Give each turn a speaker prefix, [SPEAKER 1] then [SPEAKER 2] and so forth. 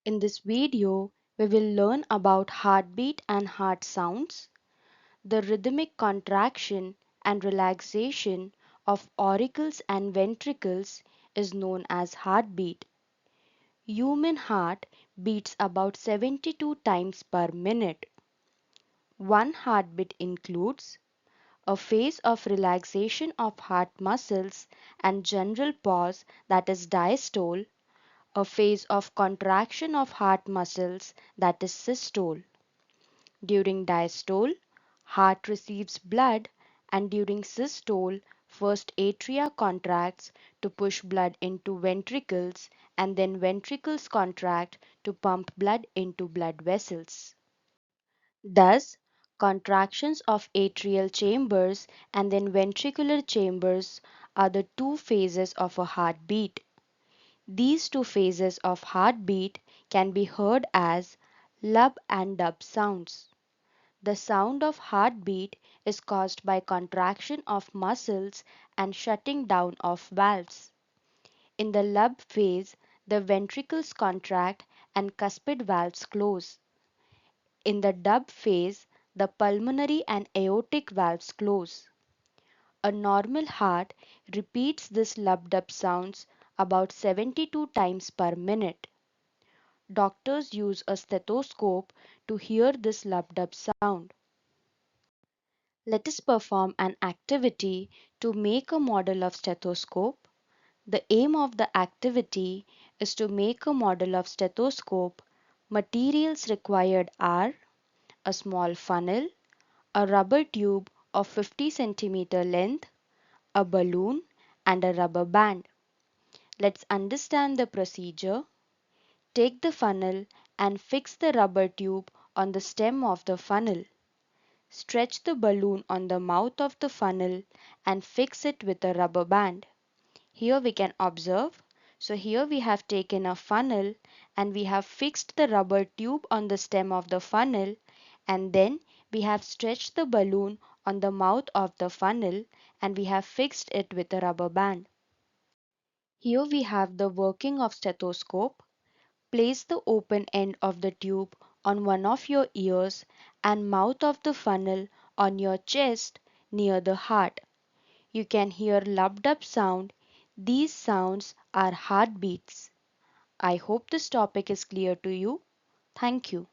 [SPEAKER 1] In this video, we will learn about heartbeat and heart sounds, the rhythmic contraction and relaxation of auricles and ventricles is known as heartbeat. Human heart beats about 72 times per minute. One heartbeat includes a phase of relaxation of heart muscles and general pause, that is diastole, a phase of contraction of heart muscles, that is systole. During diastole, heart receives blood, and during systole, first atria contracts to push blood into ventricles, and then ventricles contract to pump blood into blood vessels. Thus, contractions of atrial chambers and then ventricular chambers are the two phases of a heartbeat. These two phases of heartbeat can be heard as lub and dub sounds. The sound of heartbeat is caused by contraction of muscles and shutting down of valves. In the lub phase, the ventricles contract and cuspid valves close. In the dub phase, the pulmonary and aortic valves close. A normal heart repeats this lub-dub sounds about 72 times per minute. Doctors use a stethoscope to hear this lub-dub sound. Let us perform an activity to make a model of stethoscope. The aim of the activity is to make a model of stethoscope. Materials required are a small funnel, a rubber tube of 50 centimeter length, a balloon, and a rubber band. Let's understand the procedure. Take the funnel and fix the rubber tube on the stem of the funnel. Stretch the balloon on the mouth of the funnel and fix it with a rubber band. Here we can observe. So here we have taken a funnel and we have fixed the rubber tube on the stem of the funnel, and then we have stretched the balloon on the mouth of the funnel and we have fixed it with a rubber band. Here we have the working of stethoscope. Place the open end of the tube on one of your ears and mouth of the funnel on your chest near the heart. You can hear lub-dub sound. These sounds are heartbeats. I hope this topic is clear to you. Thank you.